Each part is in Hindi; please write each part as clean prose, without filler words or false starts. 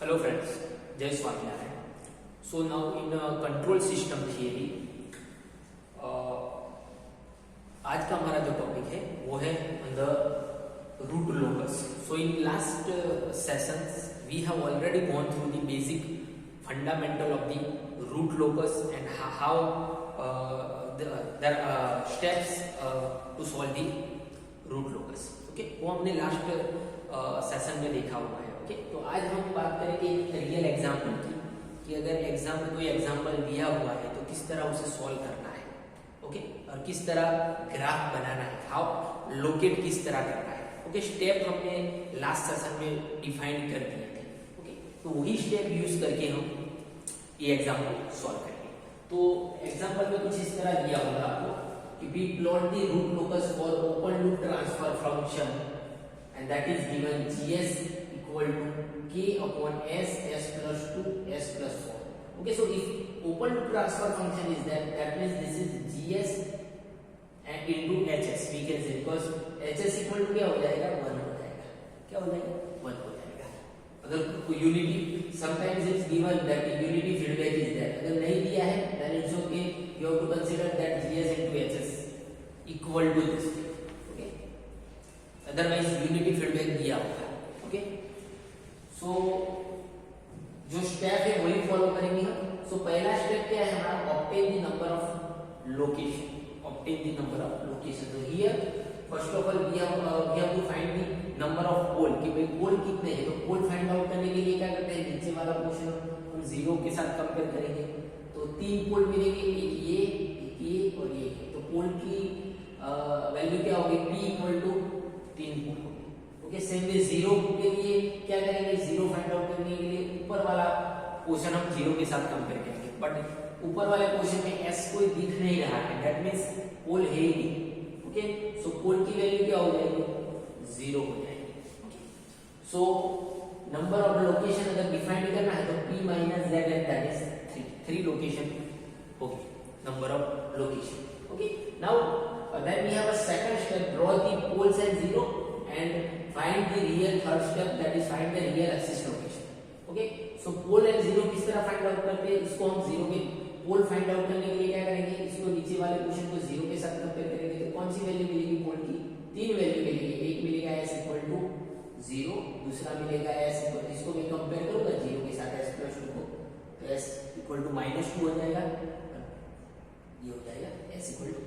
Hello friends, Jai Swaminarayan. So now in control system theory, आज का हमारा जो टॉपिक है वो है the root locus. So in last sessions we have already gone through the basic fundamental of the root locus and how there are steps to solve the root locus. Okay, वो हमने लास्ट सेशन में देखा हुआ है. ओके, तो आज हम बात करेंगे एक रियल एग्जांपल की कि अगर एग्जाम में कोई एग्जांपल दिया हुआ है तो किस तरह उसे सॉल्व करना है. ओके, और किस तरह ग्राफ बनाना है, हाउ लोकेट किस तरह करना है. ओके, स्टेप हमने लास्ट सेशन में डिफाइन कर दिए थे. ओके, तो वही स्टेप यूज करके हम ये एग्जांपल सॉल्व करेंगे. तो एग्जांपल में कुछ इस तरह दिया होगा आपको कि we plot the root locus for open loop transfer function and that is given gs equal to k upon s, s plus 2, s plus 4. Okay, so if open loop transfer function is that means this is gs and into hs we can say because hs equal to क्या हो जाएगा 1 हो जाएगा. क्या हो जाएगा 1 हो जाएगा. अगर कोई unity sometimes it's given that unity feedback is there, अगर नहीं दिया है then it's okay, you have to consider that gs into hs equal to this. Okay, otherwise unity feedback दिया होगा. Okay, so जो स्टेप है वही फॉलो करेंगे हम. सो पहला स्टेप क्या है हमारा, obtain the number of location. Obtain the number of location. तो here first of all we have to find the number of pole कि भाई पोल कितने हैं. तो पोल फाइंड आउट करने के लिए क्या करते हैं, नीचे वाला पोर्शन हम 0 के साथ कंपेयर करेंगे. तो 3 पोल मिलेंगे, एक ये और ये. तो पोल की वैल्यू क्या होगी, p इक्वल टू 3 पोल होगी. ओके, सेम वे 0 के लिए क्या करेंगे, 0 फाइंड आउट करने के लिए ऊपर वाला पोर्शन हम 0 के साथ कंपेयर करेंगे. बट ऊपर वाले पोर्शन में s कोई दिख नहीं रहा है, दैट मींस पोल है ही नहीं. ओके, सो पोल की वैल्यू क्या हो जाएगी, 0 हो जाएगी. सो नंबर ऑफ लोकेशन अगर डिफाइन करना है तो p minus z and that is 3 location होगी, number of location. Okay, now then we have a second step, draw the poles and 0 and find the real third step, that is find the real axis location. Okay, so pole and 0 किस तरह फाइंड आउट करते हैं, इसको हम 0 के पोल फाइंड आउट करने के लिए क्या करेंगे, इसको नीचे वाले पोर्शन को 0 के साथ कंपेयर करेंगे. तो कौन सी वैल्यू मिलेगी पोल की, 3 वैल्यू मिलेगी. एक मिलेगा s इक्वल टू 0, दूसरा मिलेगा s इक्वल, इसको मैं कंपेयर करूंगा 0 के साथ s प्लस 2 को, तो s इक्वल टू -2 हो जाएगा, ये हो जाएगा s इक्वल टू -.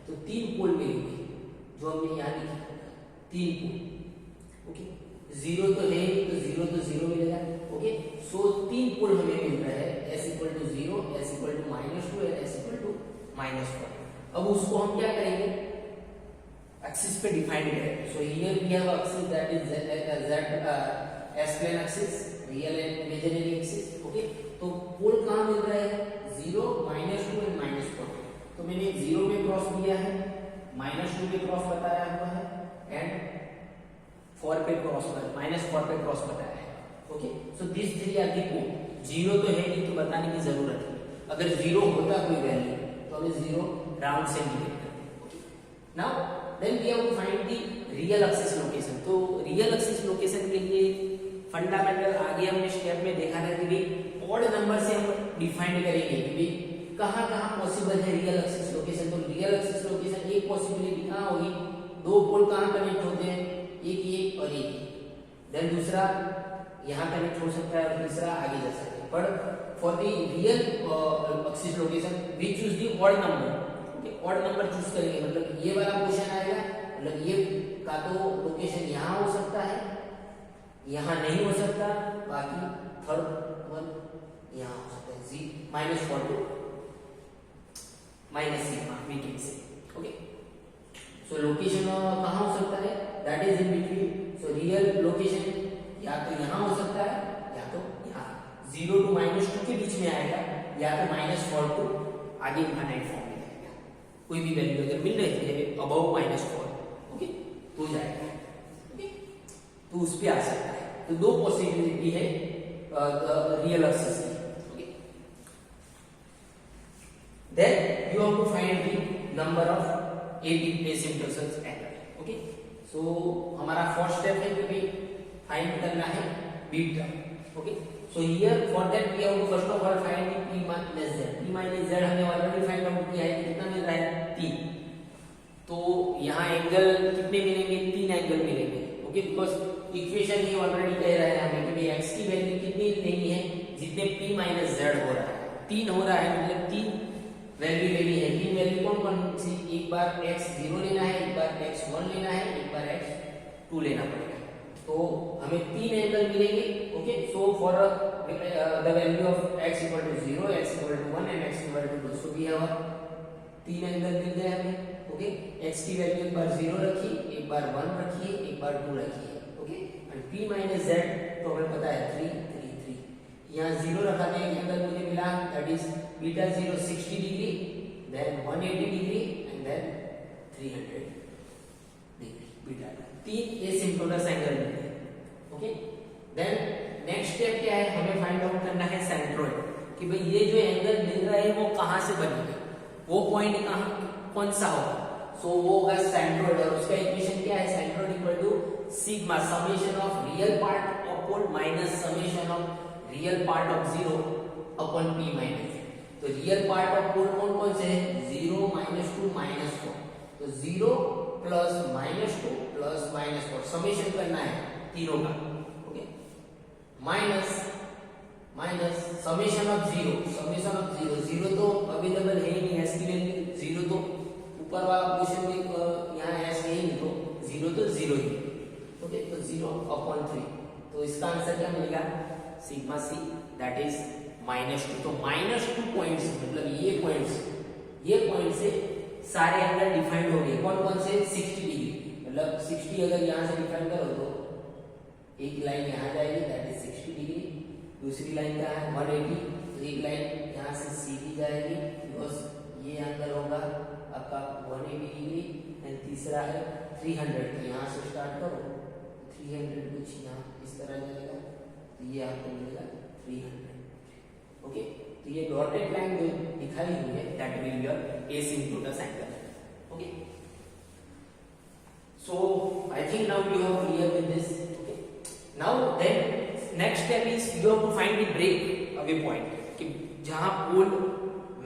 तो 3 पोल मिलेंगे जो हमने यहाँ लिखा, 3 पोल. ओके, 0 तो है तो 0 तो 0 मिलेगा. ओके, सो 3 पोल हमें मिल रहा है, s equal to 0, s equal to -2 और s इक्वल टू -4. अब उसको हम क्या करेंगे, एक्सिस पे डिफाइन करेंगे. So here we have axis that is z s plane axis, real and imaginary axis. Okay, तो पोल कहां मिल रहा है, 0, -2 एंड -4. तो मैंने 0 पे क्रॉस दिया है, -2 पे क्रॉस बताया हुआ है एंड 4 पे क्रॉस, -4 पे क्रॉस बताया है. Okay, so this 3 are the pole. 0 तो है नहीं तो बताने की जरूरत है. अगर 0 होता कोई वैल्यू तो हमें 0 राउंड से इंडिकेट करते. Okay, now then we have to find the real axis location. तो रियल एक्सिस लोकेशन के लिए फंडामेंटल आगे हमने स्टेप में देखा था कि भाई ऑड नंबर से हम डिफाइन करेंगे कि भाई कहां पॉसिबल है रियल एक्सिस लोकेशन. तो रियल एक्सिस लोकेशन एक पॉसिबिलिटी कहां होगी, 2 पोल कहां कनेक्ट होते हैं, एक ये और एक. देन दूसरा यहां कनेक्ट हो सकता है और तीसरा आगे जा सकता है. But for the real axis location we choose the odd number. Okay, odd number choose करेंगे, मतलब ये वाला पोर्शन आएगा, मतलब ये का तो लोकेशन यहां हो सकता है, यहां नहीं हो सकता, बाकी थर्ड वन यहां हो सकता है, -4 to minus sigma we can say. Okay, so location कहां हो सकता है, that is in between. So real location या तो यहां हो सकता है या तो यहां, 0 टू -2 के बीच में आएगा, या तो -4 टू आगे इनफाइनाइट फॉर्म में जाएगा. कोई भी वैल्यू अगर मिल रही है अबव -4, ओके, तो जाएगा. ओके, तो उस पे आ सकता है. तो 2 पॉसिबिलिटी है रियल एक्सिस की. Then you have to find the number of asymptotes angle. Okay, so हमारा फर्स्ट स्टेप है कि फाइंड करना है beta. Okay, So here for that we have to first of all find the p minus z. p minus z हमने ऑलरेडी फाइंड आउट किया है, कितना मिल रहा है 3। तो यहाँ एंगल कितने मिलेंगे, 3 एंगल मिलेंगे। Okay, because equation he already कह रहा है हमें कि भाई x की वैल्यू कितनी लेनी है, जितने p माइनस z हो रहा है, 3 हो रहा है, मतलब 3 वैल्यू लेनी है। 3 वैल्यू कौन कौन सी, एक बार x0 लेना है, एक बार x1 लेना है, एक बार x2 लेना पड़ेगा। तो हमें 3 एंगल मिलेंगे। Okay, so for the value of x equal to 0, x equal to 1 and x equal to 2, so we have 3 angle मिल गए हमें। ओके, x की वैल्यू एक बार 0 रखी, एक बार 1 रखिए, एक बार 2 रखिए। Okay, and p minus z तो हमें पता है 3 3 3। यहाँ 0 रखा था, एक एंगल मुझे मिला, that is beta 0 60 degree, then 180 degree and then 300 degree beta. 3 asymptotes angle मिले। ओके, देन नेक्स्ट स्टेप क्या है, हमें फाइंड आउट करना है सेंट्रोइड, कि भाई ये जो एंगल मिल रहा है वो कहां से बनेगा, वो पॉइंट कहां कौन सा होगा। सो वो होगा सेंट्रोइड, और उसका इक्वेशन क्या है, centroid equal to sigma summation of real part of pole minus summation of real part of 0 upon p minus. तो रियल पार्ट ऑफ पोल कौन कौन से है, 0 -2 -4, तो 0 प्लस -2 प्लस -4 समेशन करना है तीनों का। ओके, माइनस समेशन ऑफ 0 0 तो अवेलेबल है ही नहीं, s की वैल्यू 0 तो ऊपर वाला क्वेश्चन में यहाँ s है ही नहीं, तो 0 तो 0 ही। ओके, तो 0 अपॉन 3, तो इसका आंसर क्या मिलेगा, सिग्मा c दैट इज -2। तो -2 पॉइंट्स, मतलब ये पॉइंट से सारे एंगल डिफाइंड हो गए। कौन कौन से, 60 डिग्री, मतलब 60 अगर यहाँ से डिफाइन करो तो एक लाइन यहाँ जाएगी दैट इज 60 डिग्री, दूसरी लाइन क्या है 180, तो एक लाइन यहाँ से सीधी जाएगी बिकॉज ये एंगल होगा आपका 180 डिग्री, एंड तीसरा है 300, तो यहाँ से स्टार्ट करो 300 कुछ यहाँ इस तरह जाएगा, तो ये आपको मिलेगा 300। ओके, तो ये डॉटेड लाइन जो दिखाई हुई है that will be your asymptotes angle. Okay, so I think now you are clear with this. Okay, now then next step is you have to find the break away point, कि जहां पोल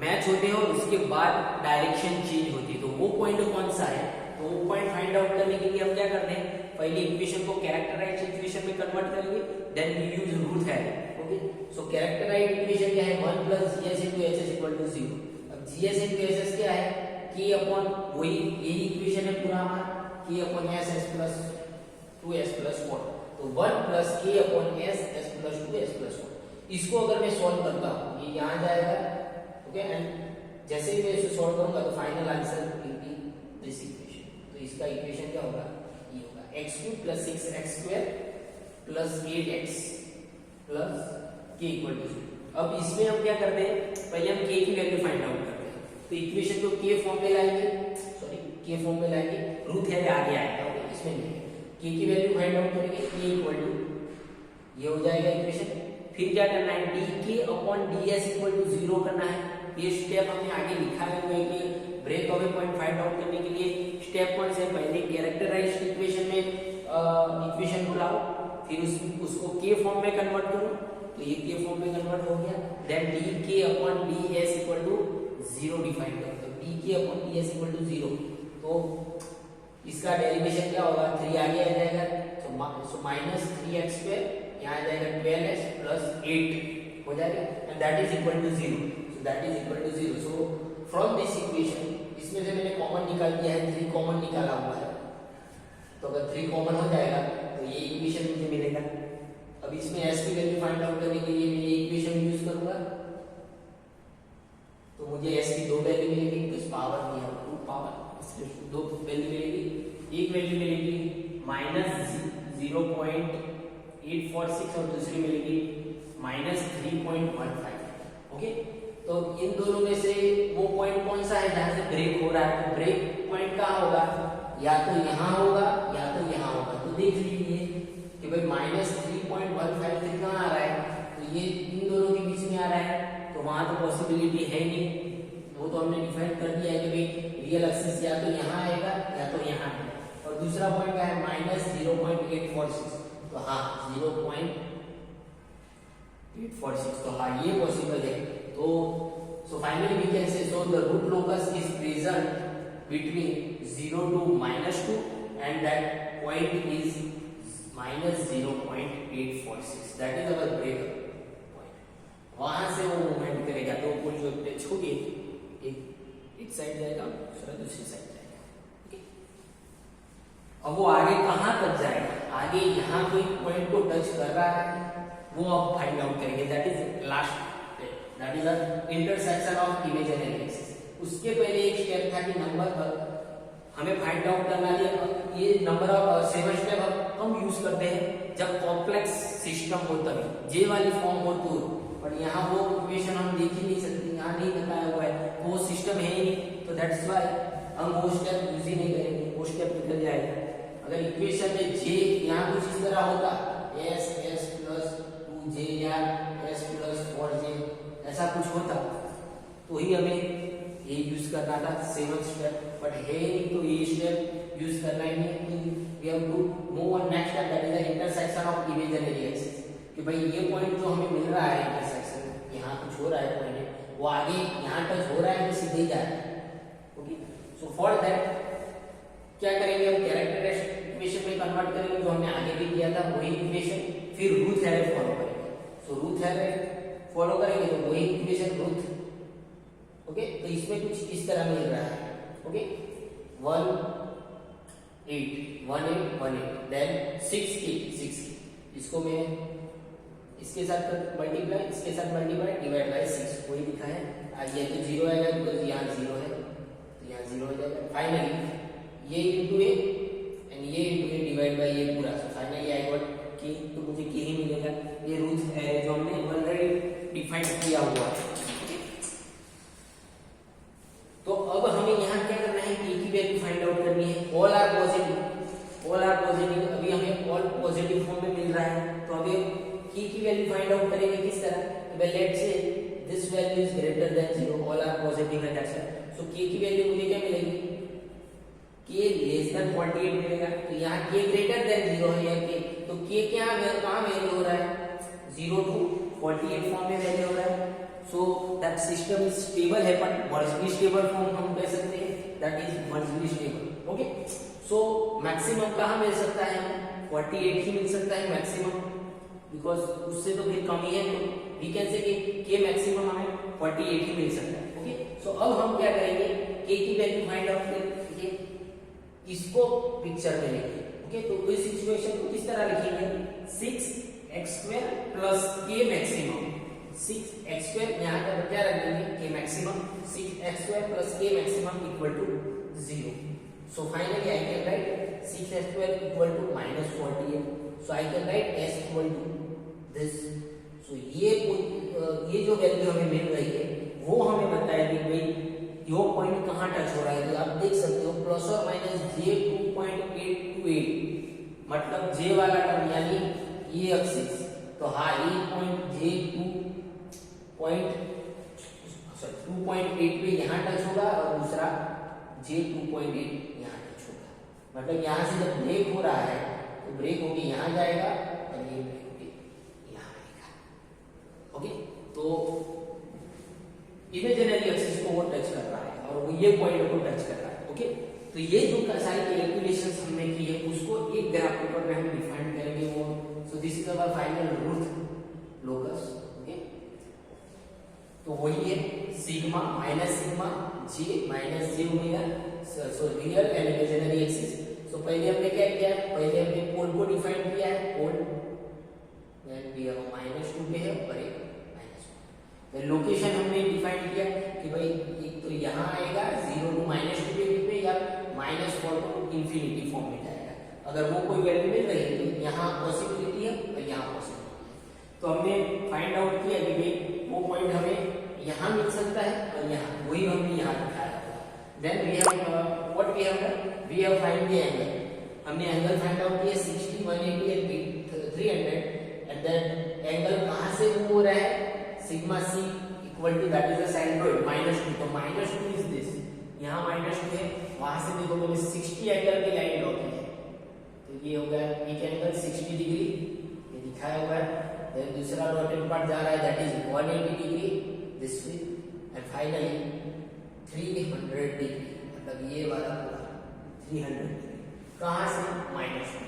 मैच होते हैं और उसके बाद डायरेक्शन चेंज होती है, तो वो पॉइंट कौन सा है। तो वो पॉइंट फाइंड आउट करने के लिए हम क्या करते हैं, पहले इक्वेशन को कैरेक्टराइज्ड इक्वेशन में कन्वर्ट करेंगे, then we use root theorem. Okay, so characterized equation क्या है, 1 plus gs into hs equal to 0। अब gs into hs क्या है, k अपॉन वही यही इक्वेशन है पूरा हमारा, k upon s s plus 2s plus 4, तो 1 plus k upon s s plus 2s plus 4। इसको अगर मैं सॉल्व करता हूँ, ये यहाँ जाएगा। ओके, एंड जैसे ही मैं इसे सॉल्व करूंगा तो final answer will be this equation. तो इसका इक्वेशन क्या होगा, ये होगा x3 plus 6x square plus 8x plus k equal to 0। अब इसमें हम क्या करते हैं, पहले हम k की वैल्यू फाइंड आउट करते हैं, तो इक्वेशन को k फॉर्म में लाएंगे, रूट है आगे आएगा। ओके, इसमें नहीं, k की वैल्यू फाइंड आउट करेंगे, k इक्वल टू ये हो जाएगा इक्वेशन। फिर क्या करना है, dk upon ds equal to 0 करना है। ये स्टेप हमने आगे लिखा है कि break away point find out करने के लिए स्टेप कौन से, पहले कैरेक्टराइज्ड इक्वेशन में इक्वेशन को लाओ, फिर उसको k फॉर्म में कन्वर्ट करो, तो ये k फॉर्म में कन्वर्ट हो गया, then dk upon ds equal to 0 define करो, तो dk upon ds equal to 0, तो इसका डेरिवेशन क्या होगा, 3 आगे आ जाएगा, सो माइनस 3x स्क्वायर, यहाँ आ जाएगा 12s प्लस 8 हो जाएगा, and that is equal to 0। So that is equal to 0। So from this equation, इसमें से मैंने कॉमन निकाल दिया है, 3 कॉमन निकाला हुआ है, तो अगर 3 कॉमन हो जाएगा तो ये इक्वेशन मुझे मिलेगा। अब इसमें s की वैल्यू फाइंड आउट करने के लिए मैं ये इक्वेशन यूज करूंगा, तो मुझे s की 2 वैल्यू मिलेगी, तो पावर दिया 2 पावर, इसलिए 2 वैल्यू मिलेगी। एक वैल्यू मिलेगी -0.846 और दूसरी मिलेगी -3.15। ओके, तो इन दोनों में से वो पॉइंट कौन सा है जहां से ब्रेक हो रहा है, तो ब्रेक पॉइंट कहाँ होगा, या तो यहाँ होगा या तो यहाँ होगा। तो देख लीजिए कि भाई -3.15 कहाँ आ रहा है, तो ये इन दोनों के बीच में आ रहा है, तो वहां तो पॉसिबिलिटी है नहीं, वो तो हमने डिफाइन कर दिया है कि भाई रियल एक्सिस या तो यहाँ आएगा या तो यहाँ आएगा। और दूसरा पॉइंट क्या है, -0.846, तो हाँ 846, तो हाँ ये पॉसिबल है। तो so finally we can say so the root locus is present between 0 to -2 and that point is -0.846, that is our break point. वहां से वो मूवमेंट करेगा, दो पोल जो टच होगी, एक इस साइड जाएगा, दूसरा दूसरी साइड जाएगा। ओके, अब वो आगे कहां तक जाएगा, आगे यहाँ कोई पॉइंट को टच कर रहा है, वो अब फाइंड आउट करेंगे। That is last, that is the intersection of imaginary axis. उसके पहले एक स्टेप था कि नंबर हमें फाइंड आउट करना है। ये नंबर ऑफ 7 स्टेप हम यूज करते हैं जब कॉम्प्लेक्स सिस्टम हो तभी, जे वाली फॉर्म हो तो, पर यहाँ वो इक्वेशन हम देख ही नहीं सकते, यहाँ नहीं बताया हुआ है, वो सिस्टम है ही नहीं, तो दैट्स व्हाई हम वो स्टेप यूज ही नहीं करेंगे, वो स्टेप निकल जाएगा। अगर इक्वेशन में जे यहाँ कुछ इस तरह होता, s प्लस 2j या s प्लस 4j ऐसा कुछ होता, तो ही हमें ये यूज करना था 7th स्टेप, बट है नहीं, तो ये स्टेप यूज करना ही नहीं। We have to move on next step, that is the intersection of imaginary axis. कि भाई ये पॉइंट जो हमें मिल रहा है इंटरसेक्शन, यहाँ कुछ हो रहा है पॉइंट, वो आगे यहाँ टच हो रहा है, तो सीधे ही जा रहा है। ओके, सो फॉर दैट क्या करेंगे, हम कैरेक्टरिस्टिक इक्वेशन में कन्वर्ट करेंगे, जो हमने आगे भी किया था वही इक्वेशन, फिर रूट थ्योरम फॉलो करेंगे। सो रूट थ्योरम फॉलो करेंगे तो वही इक्वेशन रूट। ओके, तो इसमें कुछ इस तरह मिल रहा है। ओके, 1 8 1 8 1 8, देन 6 k 6, इसको मैं इसके साथ मल्टीप्लाई, इसके साथ मल्टीप्लाई, डिवाइड बाय 6, वही लिखा है। ये तो 0 आएगा बिकॉज़ यहाँ 0 है, तो यहाँ 0 हो जाएगा। फाइनली ये इनटू ए एंड ये इनटू ए डिवाइड बाय ये पूरा, सो फाइनली आई गॉट k, तो मुझे k ही मिलेगा। ये रूट है जो हमने ऑलरेडी डिफाइन किया हुआ है। तो अब हमें यहाँ क्या करना है, k की वैल्यू फाइंड आउट करनी है। All are positive, all are positive, अभी हमें ऑल पॉजिटिव फॉर्म में मिल रहा है, तो अभी k की वैल्यू फाइंड आउट करेंगे किस तरह, let's say this value is greater than 0, all are positive है, दैट्स इट। सो k की वैल्यू मुझे क्या मिलेगी, k लेस देन 48 मिलेगा, तो यहाँ k ग्रेटर देन 0 है, या k, तो k क्या कहाँ वैल्यू हो रहा है, 0 to 48 फॉर्म में वैल्यू हो रहा है। So that system is stable है, बट मर्जली स्टेबल फॉर्म हम कह सकते हैं, that is marginally stable. Okay, so maximum कहाँ मिल सकता है, 48 ही मिल सकता है मैक्सिमम, बिकॉज उससे तो फिर कम ही है, तो वी कैन से के मैक्सिमम हमें 48 ही मिल सकता है। ओके, सो अब हम क्या करेंगे, के की वैल्यू फाइंड आउट करेंगे, इसको पिक्चर में लिखेंगे। ओके, तो इस सिचुएशन को किस तरह लिखेंगे, 6x² plus K maximum, 6x² यहाँ पर क्या रख देंगे, K maximum, 6x² plus K maximum equal to 0। So finally I can write 6x² equal to -48, so I can write s equal to this. So ये जो वैल्यू हमें मिल रही है वो हमें बताएगी भाई यो पॉइंट कहाँ टच हो रहा है। तो आप देख सकते हो प्लस और माइनस j 2.828, मतलब j वाला टर्म यानी ये एक्सिस, तो हाँ ये पॉइंट j 2.8 पे यहाँ टच होगा और दूसरा j 2.8 यहाँ टच होगा, मतलब यहाँ से जब ब्रेक हो रहा है तो ब्रेक होके यहाँ जाएगा और ये ब्रेक होके यहाँ आएगा। ओके, तो इमेजिनरी एक्सिस को वो टच कर रहा है और वो ये पॉइंट को टच कर रहा है। ओके, तो ये जो सारी कैलकुलेशंस हमने की है उसको एक ग्राफ पेपर में हम डिफाइन करेंगे वो। So this is our final root locus. Okay, तो वही है sigma minus sigma J minus J omega, so real and imaginary axis. So पहले हमने क्या किया, पहले हमने पोल को डिफाइन किया है, पोल -2 पे है और एक लोकेशन हमने डिफाइन किया कि भाई एक तो यहाँ आएगा 0 to -2 के बीच में, या -4 to इंफिनिटी फॉर्म में जाएगा। अगर वो कोई वैल्यू मिल रही है तो यहाँ पॉसिबिलिटी है और यहाँ पॉसिबिलिटी है। तो हमने फाइंड आउट किया कि भाई वो पॉइंट हमें यहाँ मिल सकता है और यहाँ, वही हमने यहाँ दिखाया। Then we have what we have done, we have find the angle. हमने एंगल फाइंड आउट किया 60, 180 एंड 300, एंड देन एंगल कहाँ से मूव हो रहा है, sigma C equal to that is the centroid -2, तो -2 इज दिस, यहाँ -2 है, वहां से देखो मैंने 60 एंगल की लाइन ड्रॉ की है, तो ये हो गया एक एंगल 60 डिग्री, ये दिखाया हुआ है। देन दूसरा डॉटेड पार्ट जा रहा है that is 180 degree this way, and finally 300 degree, मतलब ये वाला पूरा 300 डिग्री कहां से, -2 से।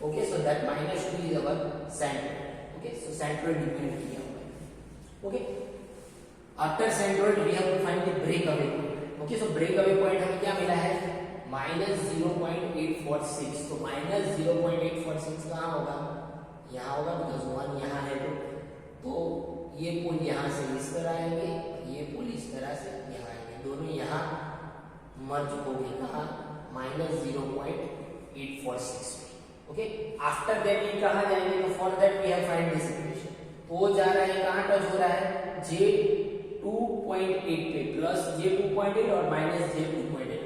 Okay, so that -2 is our center. Okay, so centroid depend किया हुआ है। Okay, after centroid we have to find the break away point. Okay, so break away point हमें क्या मिला है, -0.846। तो -0.846 कहाँ होगा, यहाँ होगा, बिकॉज 1 यहाँ है। तो ये पोल यहाँ से इस तरह आएंगे और ये पोल इस तरह से यहाँ आएंगे, दोनों यहाँ मर्ज हो गए कहाँ, -0.846। ओके, आफ्टर दैट ये कहाँ जाएंगे, तो for that we have find this equation. तो वो जा रहा है, कहाँ टच हो रहा है, J2.8 पे, प्लस J2.8 और माइनस J2.8।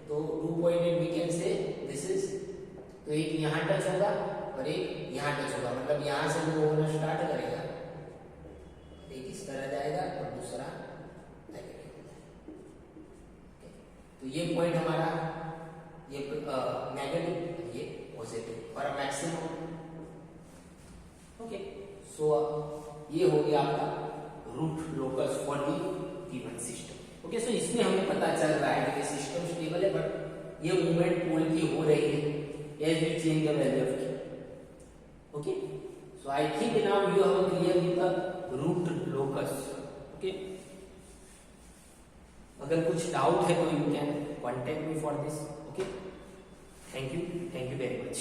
तो 2.8 we can say this is, तो एक यहाँ टच होगा और एक यहाँ टच होगा, मतलब यहाँ से वो होना स्टार्ट करेगा, एक इस तरह जाएगा और दूसरा तो ये पॉइंट हमारा ये नेगेटिव, ये पॉजिटिव और मैक्सिमम। ओके, सो ये हो गया आपका root locus for the given system. Okay, so इसमें हमें पता चल रहा है कि सिस्टम स्टेबल है, बट ये मूवमेंट पोल की हो रही है as we change the value of k। Okay, so I think now you have clear with the root locus. Okay, अगर कुछ डाउट है तो you can contact me for this. Okay, thank you very much.